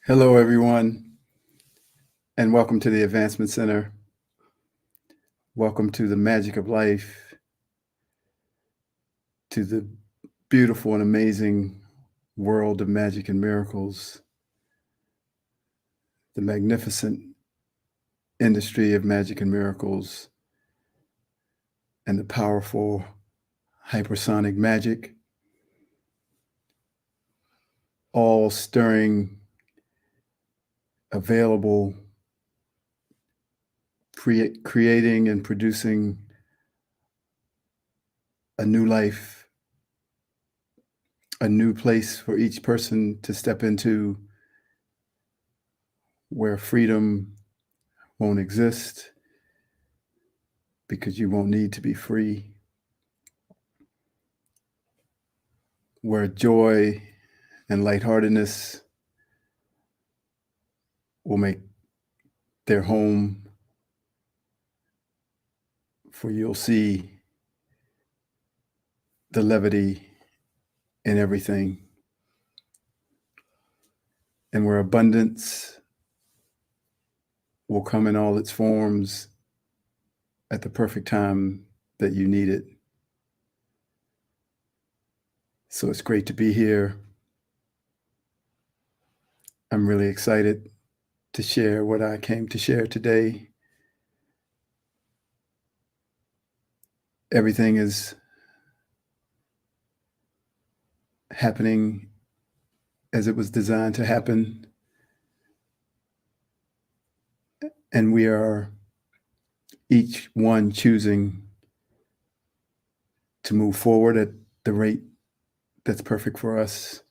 Hello, everyone, and welcome to the Advancement Center. Welcome to the magic of life, to the beautiful and amazing world of magic and miracles, the magnificent industry of magic and miracles, and the powerful hypersonic magic, all stirring available, creating and producing a new life, a new place for each person to step into where freedom won't exist because you won't need to be free, where joy and lightheartedness will make their home, for you'll see the levity in everything, and where abundance will come in all its forms at the perfect time that you need it. So it's great to be here. I'm really excited to share what I came to share today. Everything is happening as it was designed to happen, and we are each one choosing to move forward at the rate that's perfect for us.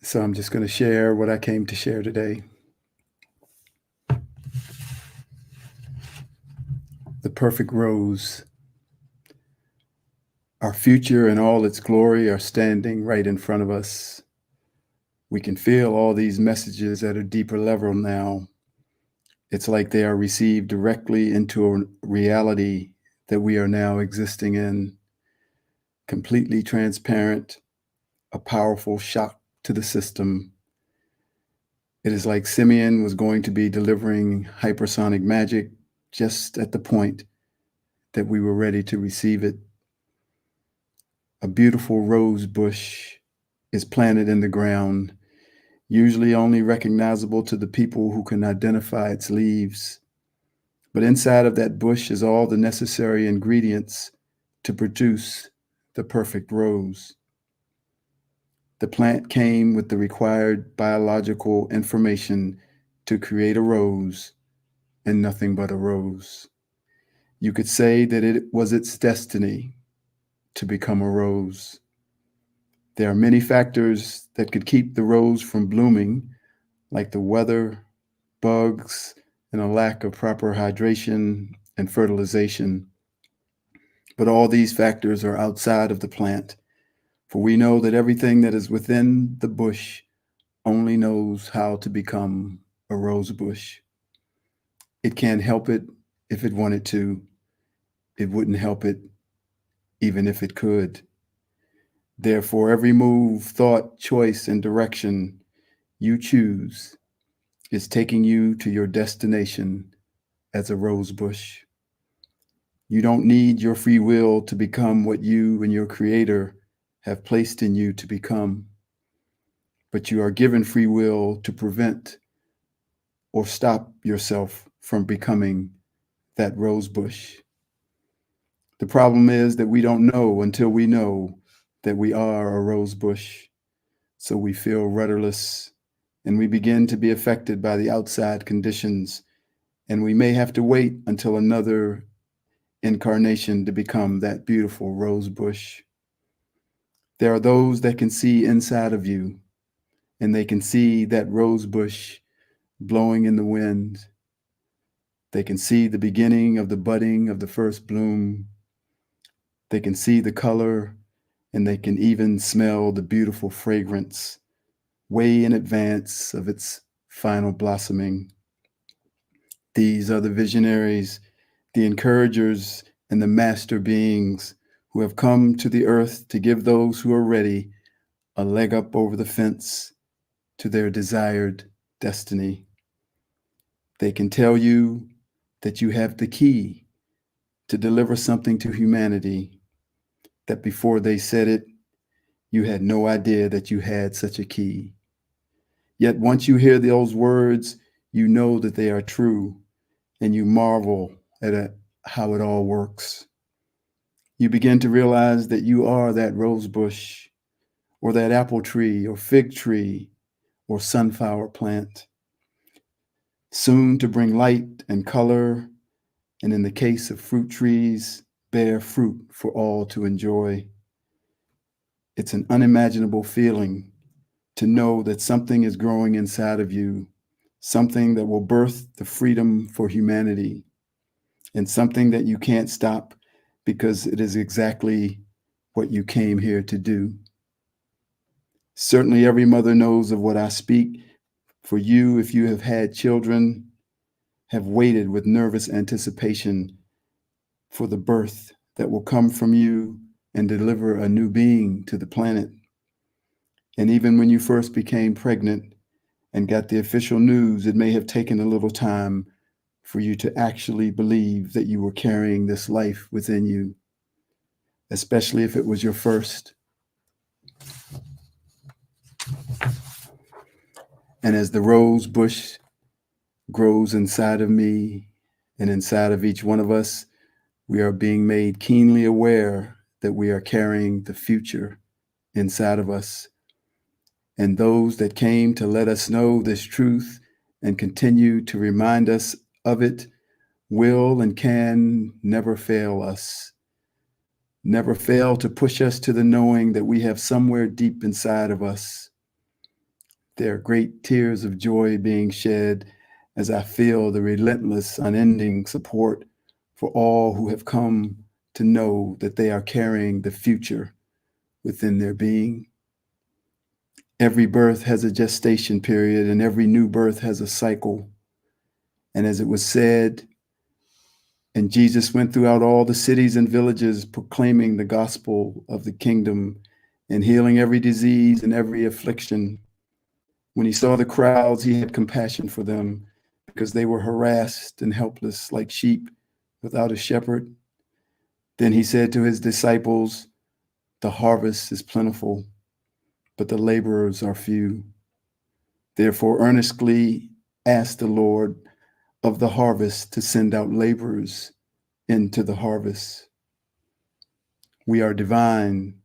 So I'm just going to share what I came to share today. The perfect rose. Our future and all its glory are standing right in front of us. We can feel all these messages at a deeper level now. It's like they are received directly into a reality that we are now existing in, completely transparent, a powerful shock to the system. It is like Simeon was going to be delivering hypersonic magic just at the point that we were ready to receive it. A beautiful rose bush is planted in the ground, usually only recognizable to the people who can identify its leaves. But inside of that bush is all the necessary ingredients to produce the perfect rose. The plant came with the required biological information to create a rose, and nothing but a rose. You could say that it was its destiny to become a rose. There are many factors that could keep the rose from blooming, like the weather, bugs, and a lack of proper hydration and fertilization. But all these factors are outside of the plant, for we know that everything that is within the bush only knows how to become a rose bush. It can't help it if it wanted to. It wouldn't help it even if it could. Therefore, every move, thought, choice, and direction you choose is taking you to your destination as a rose bush. You don't need your free will to become what you and your Creator have placed in you to become, but you are given free will to prevent or stop yourself from becoming that rose bush. The problem is that we don't know until we know that we are a rose bush. So we feel rudderless and we begin to be affected by the outside conditions, and we may have to wait until another incarnation to become that beautiful rose bush. There are those that can see inside of you, and they can see that rose bush blowing in the wind. They can see the beginning of the budding of the first bloom. They can see the color, and they can even smell the beautiful fragrance way in advance of its final blossoming. These are the visionaries, the encouragers, and the master beings who have come to the earth to give those who are ready a leg up over the fence to their desired destiny. They can tell you that you have the key to deliver something to humanity, that before they said it, you had no idea that you had such a key. Yet once you hear those words, you know that they are true, and you marvel at how it all works. You begin to realize that you are that rose bush, or that apple tree, or fig tree, or sunflower plant, soon to bring light and color, and in the case of fruit trees, bear fruit for all to enjoy. It's an unimaginable feeling to know that something is growing inside of you, something that will birth the freedom for humanity, and something that you can't stop because it is exactly what you came here to do. Certainly, every mother knows of what I speak. For you, if you have had children, have waited with nervous anticipation for the birth that will come from you and deliver a new being to the planet. And even when you first became pregnant and got the official news, it may have taken a little time for you to actually believe that you were carrying this life within you, especially if it was your first. And as the rose bush grows inside of me and inside of each one of us, we are being made keenly aware that we are carrying the future inside of us. And those that came to let us know this truth and continue to remind us of it will and can never fail us, never fail to push us to the knowing that we have somewhere deep inside of us. There are great tears of joy being shed as I feel the relentless, unending support for all who have come to know that they are carrying the future within their being. Every birth has a gestation period, and every new birth has a cycle. And as it was said, and Jesus went throughout all the cities and villages proclaiming the gospel of the kingdom and healing every disease and every affliction. When he saw the crowds, he had compassion for them because they were harassed and helpless like sheep without a shepherd. Then he said to his disciples, "The harvest is plentiful, but the laborers are few. Therefore, earnestly ask the Lord of the harvest to send out laborers into the harvest." We are divine,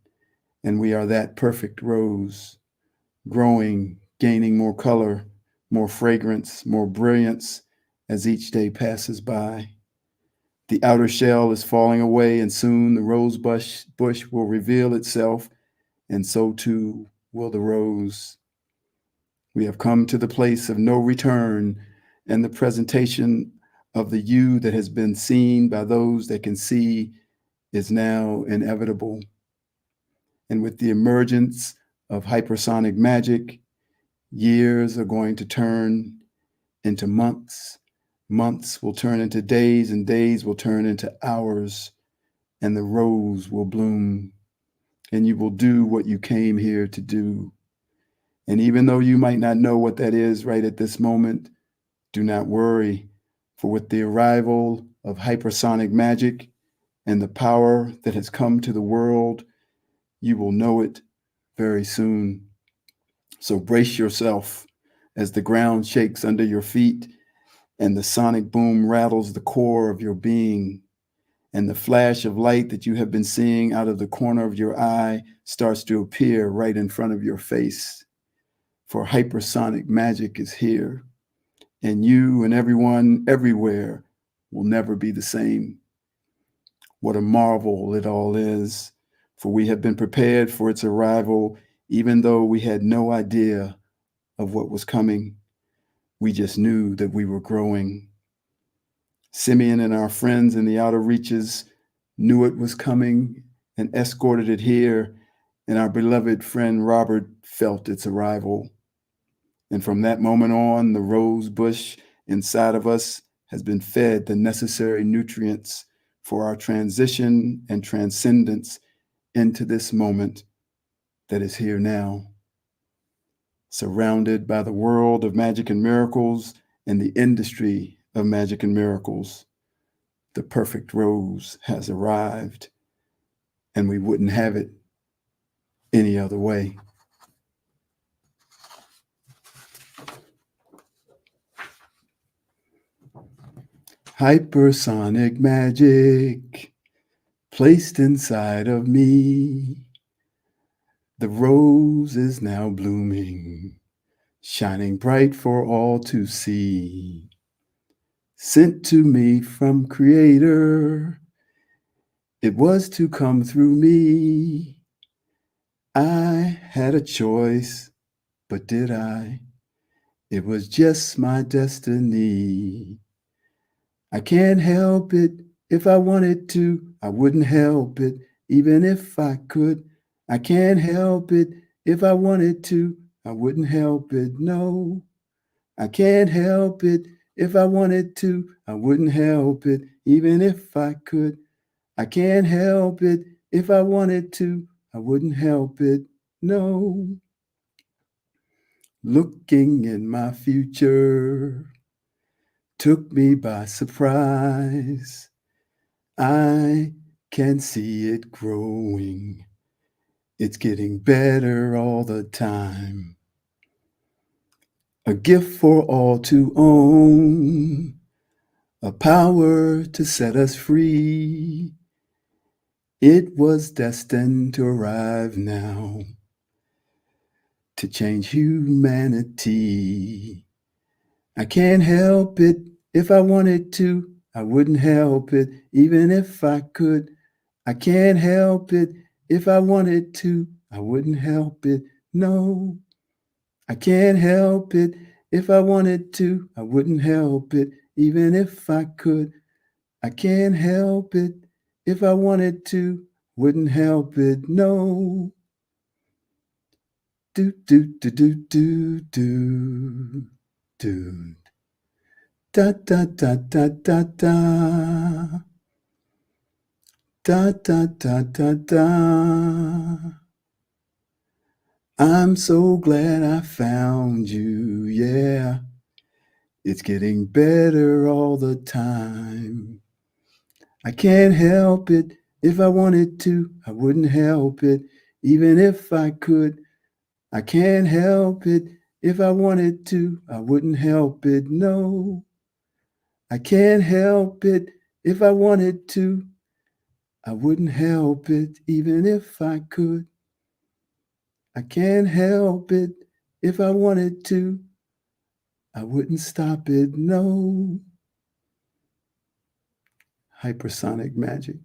and we are that perfect rose, growing, gaining more color, more fragrance, more brilliance as each day passes by. The outer shell is falling away, and soon the rose bush will reveal itself, and so too will the rose. We have come to the place of no return, and the presentation of the you that has been seen by those that can see is now inevitable. And with the emergence of hypersonic magic, years are going to turn into months. Months will turn into days, and days will turn into hours, and the rose will bloom, and you will do what you came here to do. And even though you might not know what that is right at this moment, do not worry, for with the arrival of hypersonic magic and the power that has come to the world, you will know it very soon. So brace yourself as the ground shakes under your feet and the sonic boom rattles the core of your being, and the flash of light that you have been seeing out of the corner of your eye starts to appear right in front of your face. For hypersonic magic is here, and you and everyone everywhere will never be the same. What a marvel it all is, for we have been prepared for its arrival, even though we had no idea of what was coming. We just knew that we were growing. Simeon and our friends in the outer reaches knew it was coming and escorted it here, and our beloved friend Robert felt its arrival. And from that moment on, the rose bush inside of us has been fed the necessary nutrients for our transition and transcendence into this moment that is here now, surrounded by the world of magic and miracles and the industry of magic and miracles. The perfect rose has arrived, and we wouldn't have it any other way. Hypersonic magic placed inside of me. The rose is now blooming, shining bright for all to see. Sent to me from Creator, it was to come through me. I had a choice, but did I? It was just my destiny. I can't help it. If I wanted to, I wouldn't help it, even if I could. I can't help it. If I wanted to, I wouldn't help it. No, I can't help it. If I wanted to, I wouldn't help it, even if I could. I can't help it. If I wanted to, I wouldn't help it. No. Looking in my future took me by surprise. I can see it growing. It's getting better all the time. A gift for all to own, a power to set us free. It was destined to arrive now, to change humanity. I can't help it. If I wanted to, I wouldn't help it, even if I could. I can't help it. If I wanted to, I wouldn't help it. No, I can't help it. If I wanted to, I wouldn't help it, even if I could. I can't help it. If I wanted to, wouldn't help it. No. Do do do do do do do. Da da da da da da. Da da da da da. I'm so glad I found you, yeah. It's getting better all the time. I can't help it. If I wanted to, I wouldn't help it, even if I could. I can't help it. If I wanted to, I wouldn't help it. No, I can't help it. If I wanted to, I wouldn't help it, even if I could. I can't help it. If I wanted to, I wouldn't stop it. No. Hypersonic magic.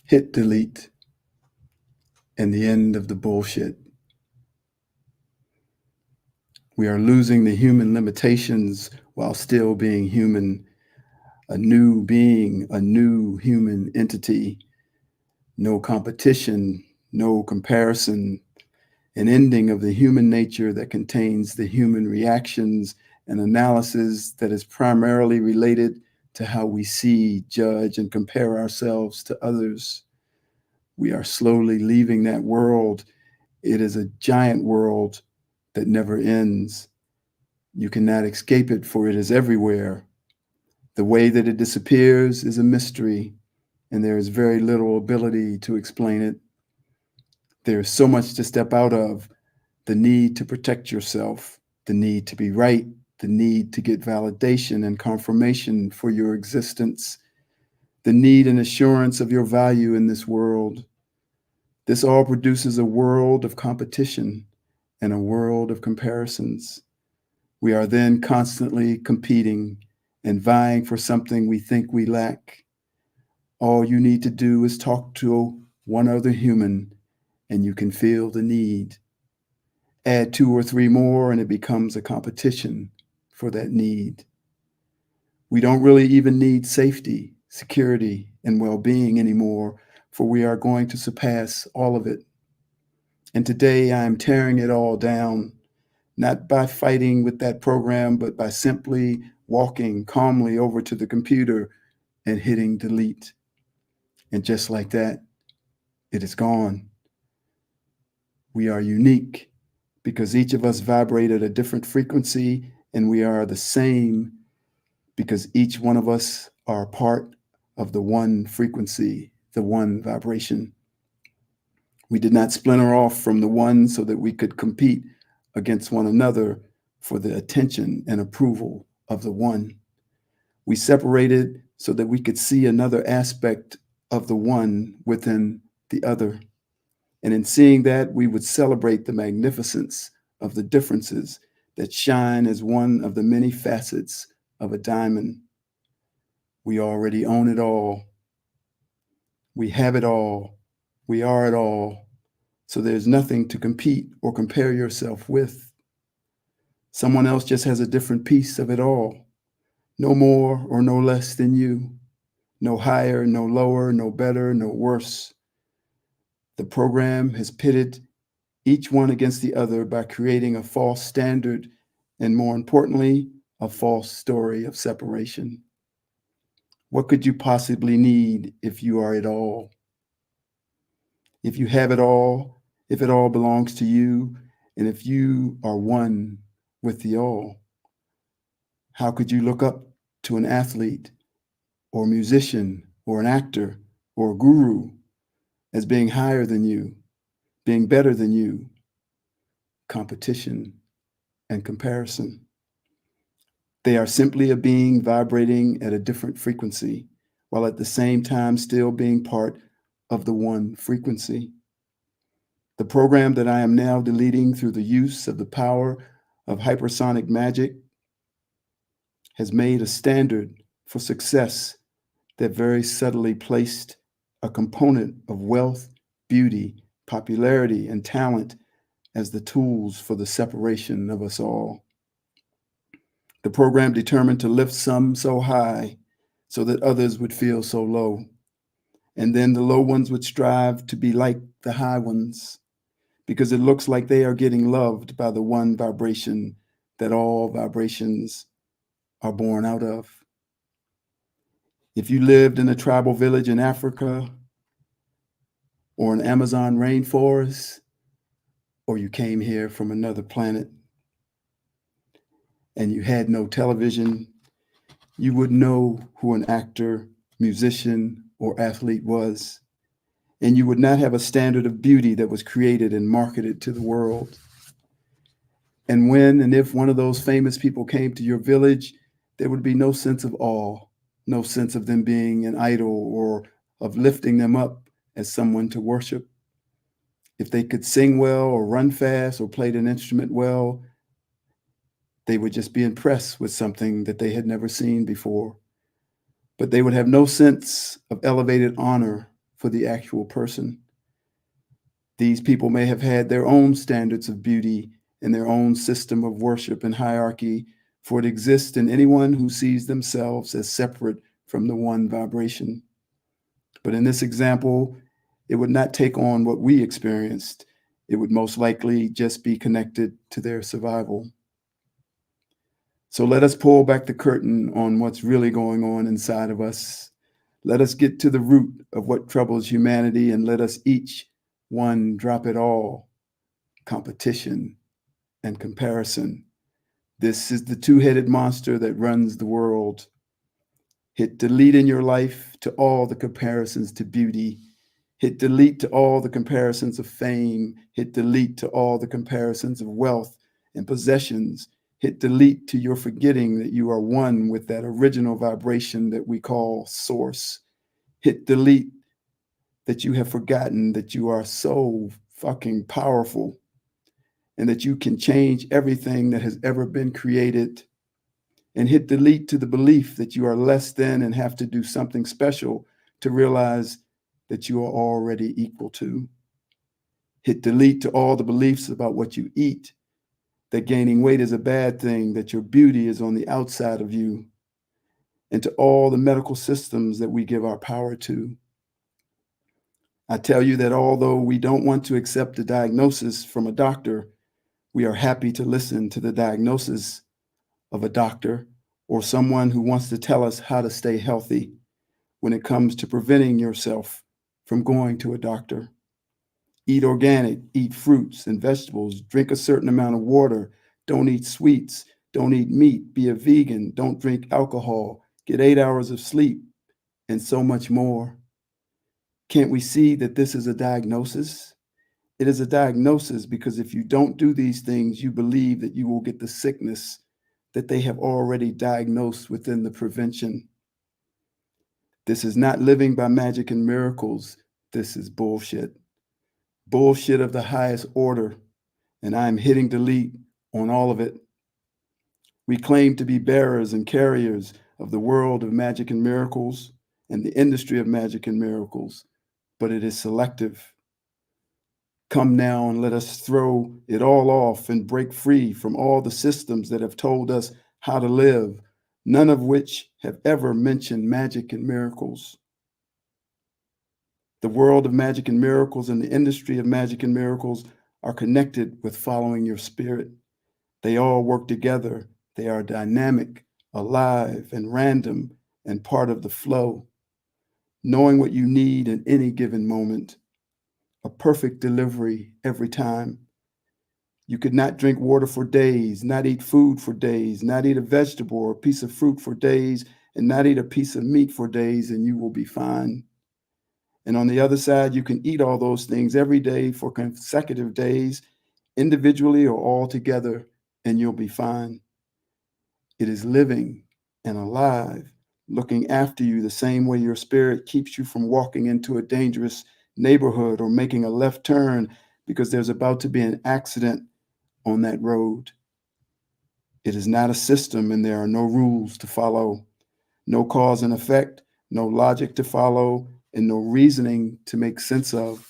Hit delete and the end of the bullshit. We are losing the human limitations while still being human, a new being, a new human entity. No competition, no comparison, an ending of the human nature that contains the human reactions and analysis that is primarily related to how we see, judge, and compare ourselves to others. We are slowly leaving that world. It is a giant world that never ends. You cannot escape it, for it is everywhere. The way that it disappears is a mystery, and there is very little ability to explain it. There is so much to step out of: the need to protect yourself, the need to be right, the need to get validation and confirmation for your existence, the need and assurance of your value in this world. This all produces a world of competition and a world of comparisons. We are then constantly competing and vying for something we think we lack. All you need to do is talk to one other human, and you can feel the need. Add 2 or 3 more, and it becomes a competition for that need. We don't really even need safety, security, and well-being anymore, for we are going to surpass all of it. And today I am tearing it all down, not by fighting with that program, but by simply walking calmly over to the computer and hitting delete. And just like that, it is gone. We are unique because each of us vibrate at a different frequency, and we are the same because each one of us are part of the one frequency, the one vibration. We did not splinter off from the one so that we could compete against one another for the attention and approval of the one. We separated so that we could see another aspect of the one within the other. And in seeing that, we would celebrate the magnificence of the differences that shine as one of the many facets of a diamond. We already own it all. We have it all. We are it all. So there's nothing to compete or compare yourself with. Someone else just has a different piece of it all. No more or no less than you. No higher, no lower, no better, no worse. The program has pitted each one against the other by creating a false standard and, more importantly, a false story of separation. What could you possibly need if you are it all? If you have it all, if it all belongs to you, and if you are one with the all, how could you look up to an athlete or musician or an actor or a guru as being higher than you, being better than you? Competition and comparison. They are simply a being vibrating at a different frequency, while at the same time still being part of the one frequency. The program that I am now deleting through the use of the power of hypersonic magic has made a standard for success that very subtly placed a component of wealth, beauty, popularity, and talent as the tools for the separation of us all. The program determined to lift some so high so that others would feel so low. And then the low ones would strive to be like the high ones because it looks like they are getting loved by the one vibration that all vibrations are born out of. If you lived in a tribal village in Africa or an Amazon rainforest, or you came here from another planet and you had no television, you would know who an actor, musician, or athlete was. And you would not have a standard of beauty that was created and marketed to the world. And when and if one of those famous people came to your village, there would be no sense of awe, no sense of them being an idol or of lifting them up as someone to worship. If they could sing well or run fast or played an instrument well, they would just be impressed with something that they had never seen before. But they would have no sense of elevated honor for the actual person. These people may have had their own standards of beauty and their own system of worship and hierarchy, for it exists in anyone who sees themselves as separate from the one vibration. But in this example, it would not take on what we experienced. It would most likely just be connected to their survival. So let us pull back the curtain on what's really going on inside of us. Let us get to the root of what troubles humanity, and let us each one drop it all. Competition and comparison. This is the two-headed monster that runs the world. Hit delete in your life to all the comparisons to beauty. Hit delete to all the comparisons of fame. Hit delete to all the comparisons of wealth and possessions. Hit delete to your forgetting that you are one with that original vibration that we call source. Hit delete that you have forgotten that you are so fucking powerful and that you can change everything that has ever been created. And hit delete to the belief that you are less than and have to do something special to realize that you are already equal to. Hit delete to all the beliefs about what you eat, that gaining weight is a bad thing, that your beauty is on the outside of you, and to all the medical systems that we give our power to. I tell you that although we don't want to accept a diagnosis from a doctor, we are happy to listen to the diagnosis of a doctor or someone who wants to tell us how to stay healthy when it comes to preventing yourself from going to a doctor. Eat organic, eat fruits and vegetables, drink a certain amount of water, don't eat sweets, don't eat meat, be a vegan, don't drink alcohol, get 8 hours of sleep, and so much more. Can't we see that this is a diagnosis? It is a diagnosis because if you don't do these things, you believe that you will get the sickness that they have already diagnosed within the prevention. This is not living by magic and miracles. This is bullshit. Bullshit of the highest order. And I am hitting delete on all of it. We claim to be bearers and carriers of the world of magic and miracles and the industry of magic and miracles, but it is selective. Come now and let us throw it all off and break free from all the systems that have told us how to live, none of which have ever mentioned magic and miracles. The world of magic and miracles and the industry of magic and miracles are connected with following your spirit. They all work together. They are dynamic, alive, and random, and part of the flow. Knowing what you need in any given moment. A perfect delivery every time. You could not drink water for days, not eat food for days, not eat a vegetable or a piece of fruit for days, and not eat a piece of meat for days, and you will be fine. And on the other side, you can eat all those things every day for consecutive days, individually or all together, and you'll be fine. It is living and alive, looking after you the same way your spirit keeps you from walking into a dangerous neighborhood or making a left turn because there's about to be an accident on that road. It is not a system and there are no rules to follow, no cause and effect, no logic to follow, and no reasoning to make sense of.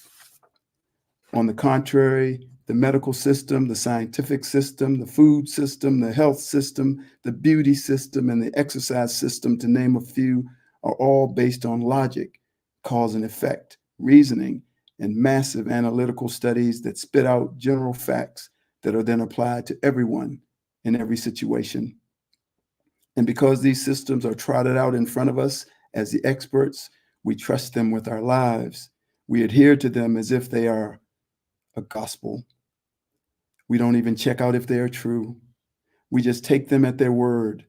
On the contrary, the medical system, the scientific system, the food system, the health system, the beauty system, and the exercise system, to name a few, are all based on logic, cause and effect, reasoning, and massive analytical studies that spit out general facts that are then applied to everyone in every situation. And because these systems are trotted out in front of us as the experts, we trust them with our lives. We adhere to them as if they are a gospel. We don't even check out if they are true. We just take them at their word.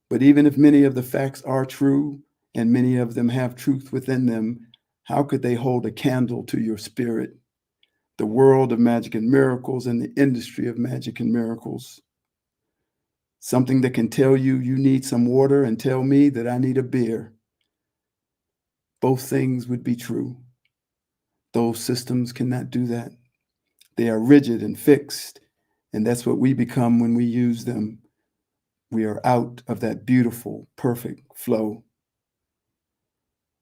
But even if many of the facts are true and many of them have truth within them, how could they hold a candle to your spirit, the world of magic and miracles and the industry of magic and miracles? Something that can tell you you need some water and tell me that I need a beer. Both things would be true. Those systems cannot do that. They are rigid and fixed, and that's what we become when we use them. We are out of that beautiful, perfect flow.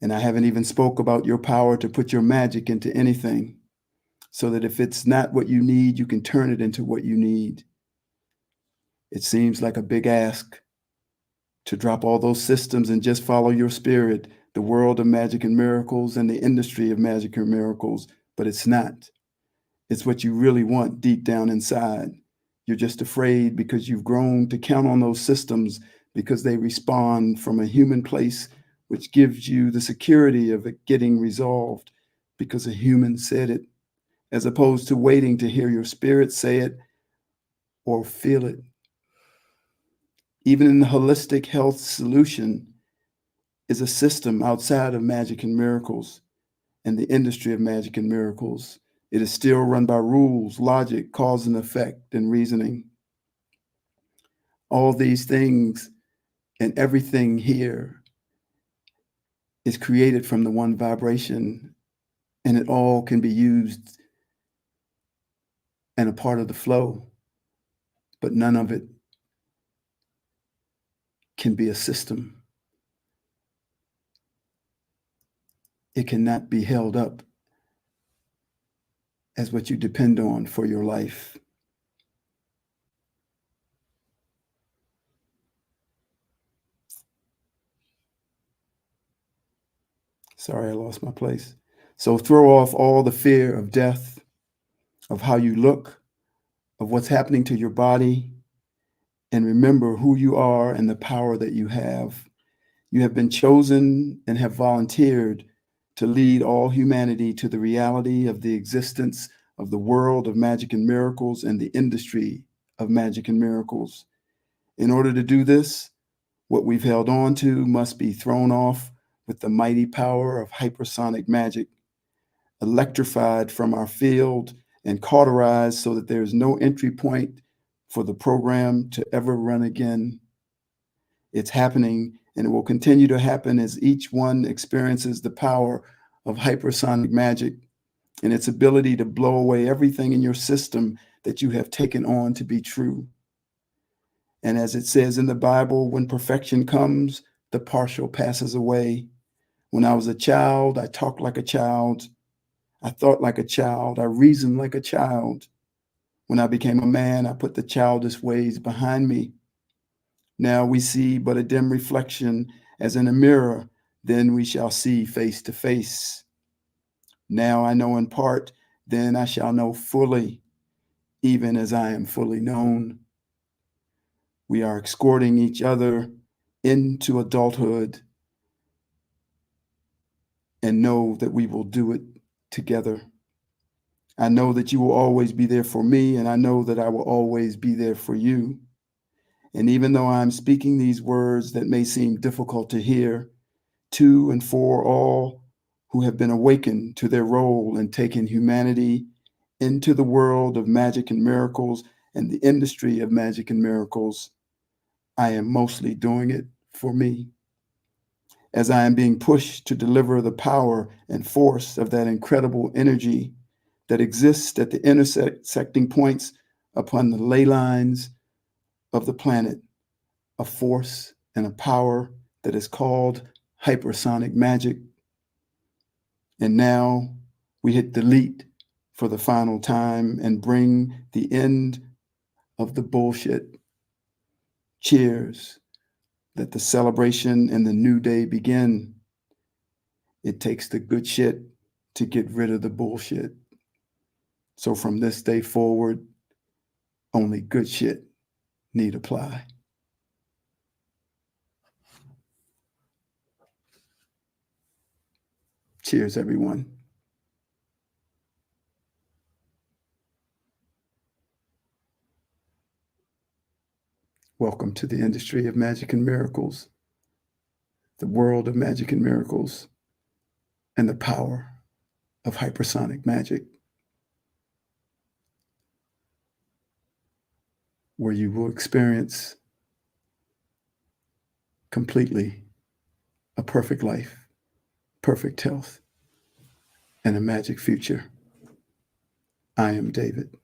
And I haven't even spoke about your power to put your magic into anything, so that if it's not what you need, you can turn it into what you need. It seems like a big ask to drop all those systems and just follow your spirit, the world of magic and miracles and the industry of magic and miracles, but it's not. It's what you really want deep down inside. You're just afraid because you've grown to count on those systems because they respond from a human place, which gives you the security of it getting resolved because a human said it, as opposed to waiting to hear your spirit say it or feel it. Even in the holistic health solution is a system outside of magic and miracles and the industry of magic and miracles. It is still run by rules, logic, cause and effect, and reasoning. All these things and everything here is created from the one vibration, and it all can be used and a part of the flow, but none of it can be a system. It cannot be held up as what you depend on for your life. Sorry, I lost my place. So throw off all the fear of death, of how you look, of what's happening to your body, and remember who you are and the power that you have. You have been chosen and have volunteered to lead all humanity to the reality of the existence of the world of magic and miracles and the industry of magic and miracles. In order to do this, what we've held on to must be thrown off with the mighty power of hypersonic magic, electrified from our field and cauterized so that there is no entry point for the program to ever run again. It's happening, and it will continue to happen as each one experiences the power of hypersonic magic and its ability to blow away everything in your system that you have taken on to be true. And as it says in the Bible, when perfection comes, the partial passes away. When I was a child, I talked like a child. I thought like a child. I reasoned like a child. When I became a man, I put the childish ways behind me. Now we see but a dim reflection as in a mirror, then we shall see face to face. Now I know in part, then I shall know fully, even as I am fully known. We are escorting each other into adulthood and know that we will do it together. I know that you will always be there for me, and I know that I will always be there for you. And even though I'm speaking these words that may seem difficult to hear, to and for all who have been awakened to their role in taking humanity into the world of magic and miracles and the industry of magic and miracles, I am mostly doing it for me. As I am being pushed to deliver the power and force of that incredible energy that exists at the intersecting points upon the ley lines of the planet, a force and a power that is called hypersonic magic. And now we hit delete for the final time and bring the end of the bullshit. Cheers. Let the celebration and the new day begin. It takes the good shit to get rid of the bullshit. So from this day forward, only good shit need apply. Cheers, everyone. Welcome to the industry of magic and miracles, the world of magic and miracles, and the power of hypersonic magic, where you will experience completely a perfect life, perfect health, and a magic future. I am David.